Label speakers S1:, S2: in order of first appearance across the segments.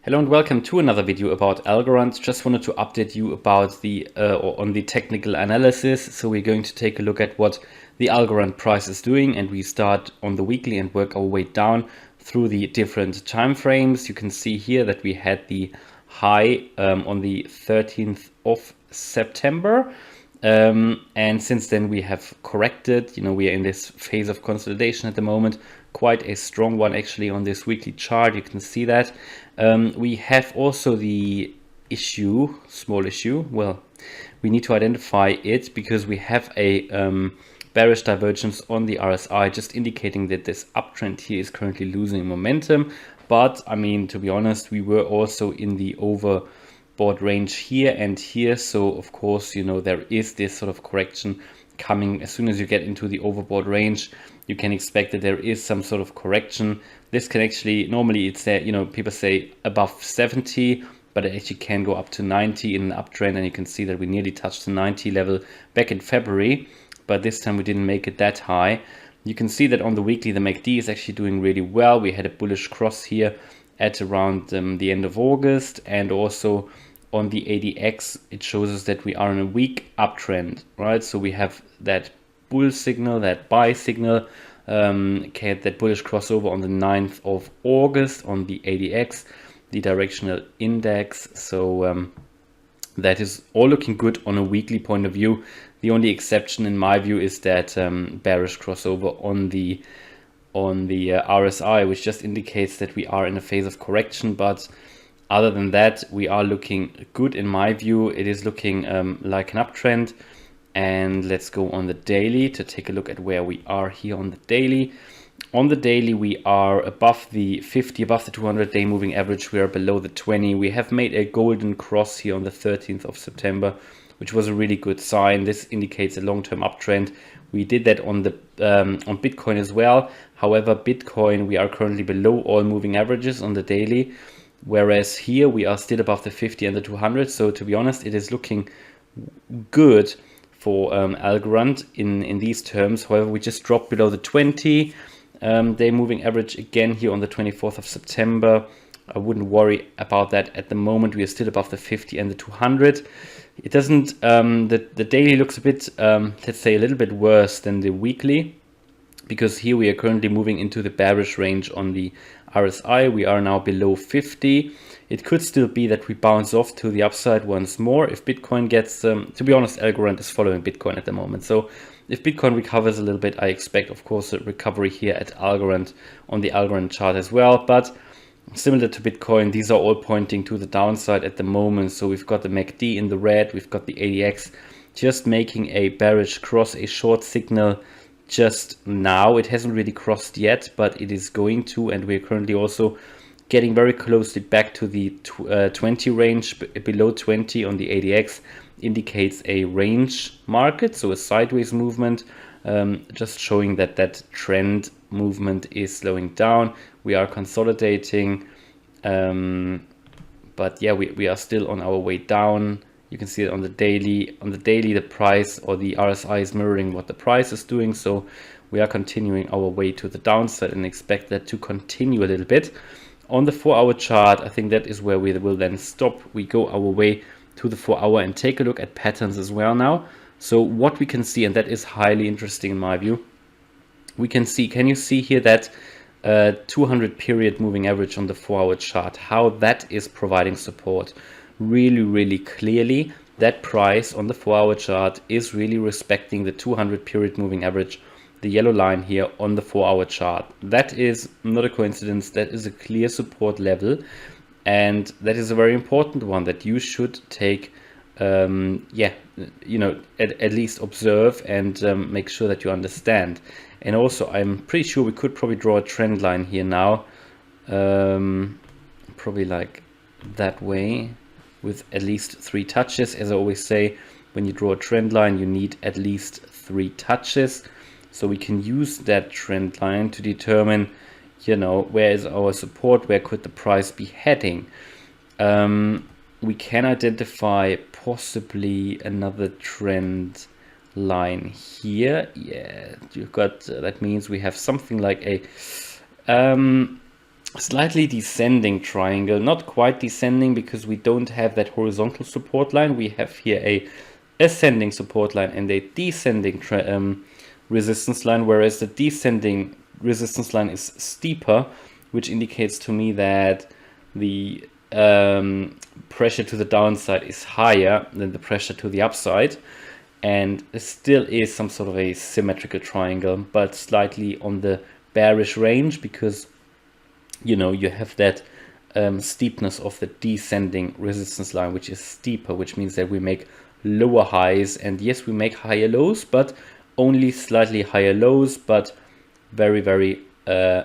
S1: Hello and welcome to another video about Algorand. Just wanted to update you about the or on the technical analysis. So we're going to take a look at what the Algorand price is doing, and we start on the weekly and work our way down through the different time frames. You can see here that we had the high on the 13th of September. And since then we have corrected. We are in this phase of consolidation at the moment, quite a strong one actually on this weekly chart. You can see that. We have also the issue, small issue. Well, we need to identify it because we have a bearish divergence on the RSI, just indicating that this uptrend here is currently losing momentum. But I mean, to be honest, we were also in the overbought range here and here, so of course, there is this sort of correction coming. As soon as you get into the overbought range, you can expect that there is some sort of correction. This can actually, normally it's people say above 70, but it actually can go up to 90 in an uptrend, and you can see that we nearly touched the 90 level back in February, but this time we didn't make it that high. You can see that on the weekly the MACD is actually doing really well. We had a bullish cross here at around the end of August, and also on the ADX it shows us that we are in a weak uptrend, right? So we have that bull signal, that buy signal, that bullish crossover on the 9th of August on the ADX, the directional index. So that is all looking good on a weekly point of view. The only exception in my view is that bearish crossover on the RSI, which just indicates that we are in a phase of correction. But other than that, we are looking good in my view. It is looking like an uptrend. And let's go on the daily to take a look at where we are here on the daily. On the daily, we are above the 50, above the 200-day moving average. We are below the 20. We have made a golden cross here on the 13th of September, which was a really good sign. This indicates a long-term uptrend. We did that on the on Bitcoin as well. However, Bitcoin, we are currently below all moving averages on the daily, whereas here we are still above the 50 and the 200. So to be honest, it is looking good for Algorand in these terms. However, we just dropped below the 20 day moving average again here on the 24th of September. I wouldn't worry about that at the moment. We are still above the 50 and the 200. It doesn't, the daily looks a bit, let's say a little bit worse than the weekly, because here we are currently moving into the bearish range on the RSI. We are now below 50. It could still be that we bounce off to the upside once more if Bitcoin gets, to be honest, Algorand is following Bitcoin at the moment. So if Bitcoin recovers a little bit, I expect, of course, a recovery here at Algorand on the Algorand chart as well. But similar to Bitcoin, these are all pointing to the downside at the moment. So we've got the MACD in the red, we've got the ADX just making a bearish cross, a short signal just now. It hasn't really crossed yet, but it is going to, and we're currently also getting very closely back to the 20 range. Below 20 on the ADX indicates a range market, so a sideways movement, just showing that that trend movement is slowing down. We are consolidating, but yeah, we are still on our way down. You can see it on the daily. On the daily, the price or the RSI is mirroring what the price is doing. So we are continuing our way to the downside and expect that to continue a little bit. On the 4-hour chart, I think that is where we will then stop. We go our way to the 4-hour and take a look at patterns as well now. So what we can see, and that is highly interesting in my view, we can see, can you see here that 200 period moving average on the 4-hour chart, how that is providing support really, really clearly. That price on the 4-hour chart is really respecting the 200 period moving average, the yellow line here on the 4-hour chart. That is not a coincidence. That is a clear support level, and that is a very important one that you should take at least observe and make sure that you understand. And also, I'm pretty sure we could probably draw a trend line here now, probably like that way, with at least 3 touches. As I always say, when you draw a trend line, you need at least 3 touches. So we can use that trend line to determine, where is our support, where could the price be heading. We can identify possibly another trend line here. Yeah, you've got, that means we have something like a slightly descending triangle, not quite descending because we don't have that horizontal support line. We have here a ascending support line and a descending resistance line, whereas the descending resistance line is steeper, which indicates to me that the pressure to the downside is higher than the pressure to the upside, and it still is some sort of a symmetrical triangle, but slightly on the bearish range, because you know you have that steepness of the descending resistance line, which is steeper, which means that we make lower highs, and yes, we make higher lows, but only slightly higher lows, but very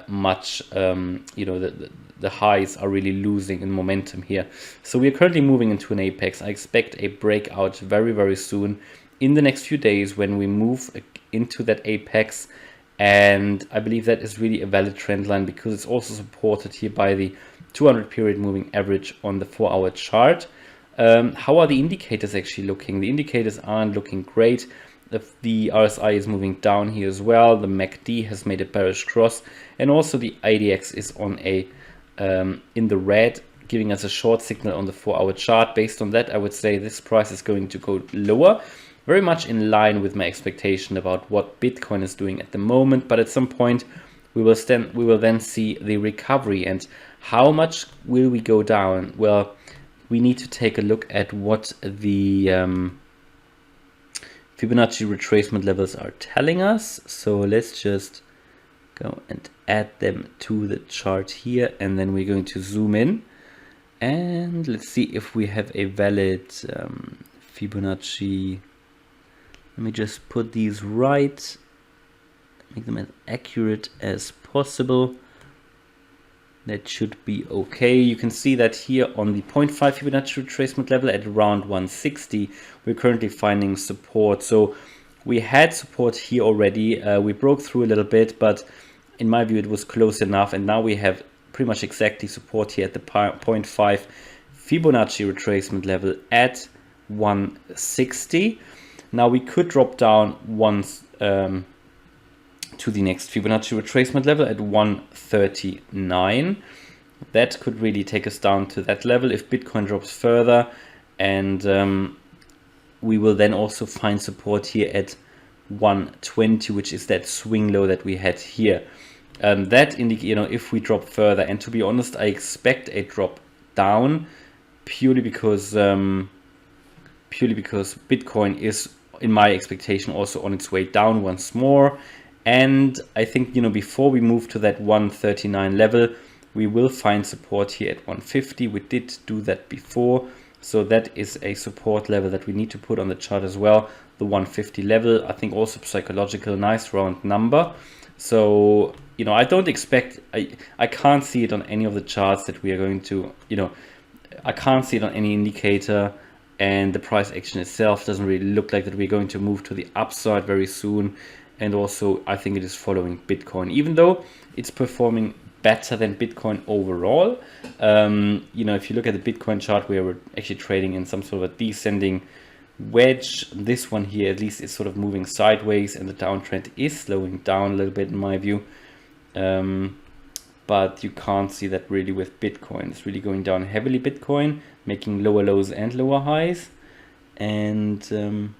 S1: much you know, the highs are really losing in momentum here. So we are currently moving into an apex. I expect a breakout very soon in the next few days when we move into that apex, and I believe that is really a valid trend line because it's also supported here by the 200 period moving average on the 4-hour chart. How are the indicators actually looking? The indicators aren't looking great. The RSI is moving down here as well. The MACD has made a bearish cross, and also the IDX is on a in the red, giving us a short signal on the 4-hour chart. Based on that, I would say this price is going to go lower, very much in line with my expectation about what Bitcoin is doing at the moment. But at some point, we will then see the recovery. And how much will we go down? Well, we need to take a look at what the Fibonacci retracement levels are telling us. So let's just go and add them to the chart here, and then we're going to zoom in and let's see if we have a valid Fibonacci. Let me just put these right, make them as accurate as possible. That should be okay. You can see that here on the 0.5 Fibonacci retracement level at around 160, we're currently finding support. So we had support here already. We broke through a little bit, but in my view, it was close enough. And now we have pretty much exactly support here at the 0.5 Fibonacci retracement level at 160. Now we could drop down once to the next Fibonacci retracement level at 139. That could really take us down to that level if Bitcoin drops further, and we will then also find support here at 120, which is that swing low that we had here. That indicates, you know, if we drop further, and to be honest, I expect a drop down purely because Bitcoin is, in my expectation, also on its way down once more. And I think, you know, before we move to that 139 level, we will find support here at 150. We did do that before, so that is a support level that we need to put on the chart as well. The 150 level, I think, also psychological, nice round number. So, you know, I don't expect, I can't see it on any of the charts that we are going to, you know, I can't see it on any indicator, and the price action itself doesn't really look like that we're going to move to the upside very soon. And also, I think it is following Bitcoin, even though it's performing better than Bitcoin overall. You know, if you look at the Bitcoin chart, we are actually trading in some sort of a descending wedge. This one here, at least, is sort of moving sideways, and the downtrend is slowing down a little bit in my view. But you can't see that really with Bitcoin. It's really going down heavily, Bitcoin, making lower lows and lower highs. And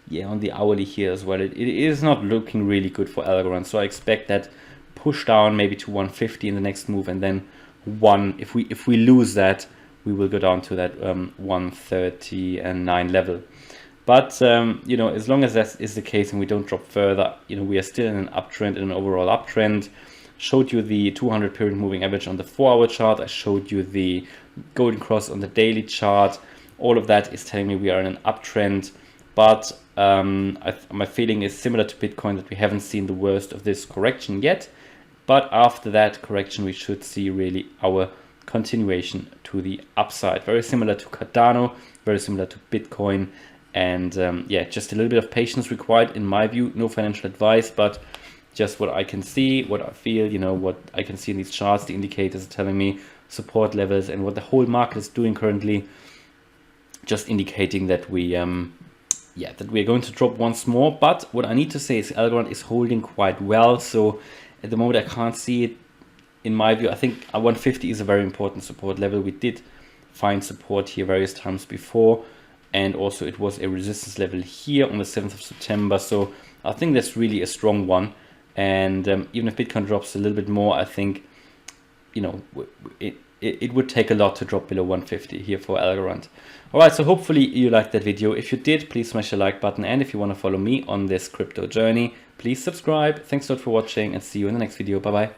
S1: yeah, on the hourly here as well, it is not looking really good for Algorand. So I expect that push down maybe to 150 in the next move, and then if we lose that, we will go down to that 139 level. But you know, as long as that is the case and we don't drop further, you know, we are still in an uptrend, in an overall uptrend. Showed you the 200 period moving average on the 4-hour chart. I showed you the golden cross on the daily chart. All of that is telling me we are in an uptrend. But my feeling is similar to Bitcoin, that we haven't seen the worst of this correction yet. But after that correction, we should see really our continuation to the upside. Very similar to Cardano, very similar to Bitcoin. And yeah, just a little bit of patience required in my view. No financial advice, but just what I can see, what I feel, you know, what I can see in these charts. The indicators are telling me support levels, and what the whole market is doing currently, just indicating that we yeah, that we're going to drop once more. But what I need to say is Algorand is holding quite well. So at the moment, I can't see it in my view, I think 150 is a very important support level. We did find support here various times before, and also it was a resistance level here on the 7th of September. So I think that's really a strong one. And even if Bitcoin drops a little bit more, I think, you know, it would take a lot to drop below 150 here for Algorand. All right, so hopefully you liked that video. If you did, please smash the like button. And if you want to follow me on this crypto journey, please subscribe. Thanks a lot for watching, and see you in the next video. Bye-bye.